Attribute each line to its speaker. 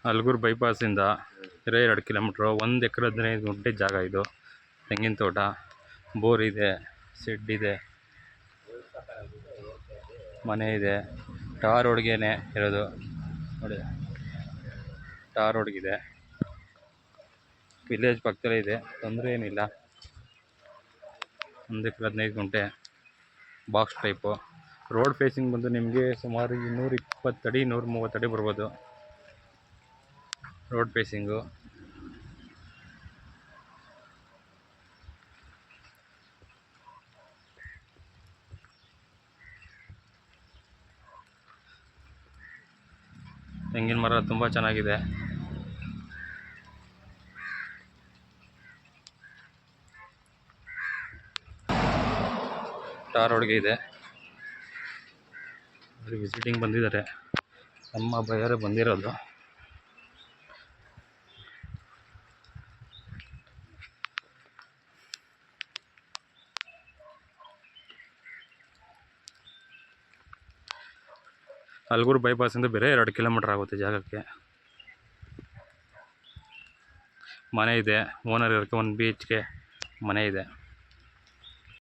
Speaker 1: Halagur ಬೈಪಾಸಿಂದ 2 kilometre, 1 ಎಕರೆ 15 ಗುಂಟೆ ಜಾಗ ಇದು. ತೆಂಗಿನ ತೋಟ, ಬೋರ್ ಇದೆ, ಶೆಡ್ ಇದೆ, ಮನೆ ಇದೆ. ಟಾರ್ ರೋಡ್ಗೇನೆ ಇರೋದು ನೋಡಿ, ಟಾರ್ ರೋಡ್ಗಿದೆ. ವಿಲೇಜ್ ಪಕ್ಕದಲ್ಲೇ ಇದೆ, ತೊಂದರೆ ಏನಿಲ್ಲ. 1 ಎಕರೆ 15 ಗುಂಟೆ, ಬಾಕ್ಸ್ ಟೈಪು. ರೋಡ್ ಫೇಸಿಂಗ್ ಬಂದು ನಿಮಗೆ ಸುಮಾರು 120 ಅಡಿ 130 ಅಡಿ ಬರ್ಬೋದು ರೋಡ್ ಫೇಸಿಂಗು. ತೆಂಗಿನ ಮರ ತುಂಬ ಚೆನ್ನಾಗಿದೆ. ಟಾರ್ ರೋಡ್ಗೆ ಇದೆ. ವಿಸಿಟಿಂಗ್ ಬಂದಿದ್ದಾರೆ, ನಮ್ಮ ಬೈಯರೇ ಬಂದಿರೋದು. ಹಲಗೂರು ಬೈಪಾಸಿಂದ ಬೇರೆ 2 ಕಿಲೋಮೀಟ್ರ್ ಆಗುತ್ತೆ ಜಾಗಕ್ಕೆ. ಮನೆ ಇದೆ, ಓನರ್ ಇರೋಕ್ಕೆ 1 BHK ಮನೆ ಇದೆ.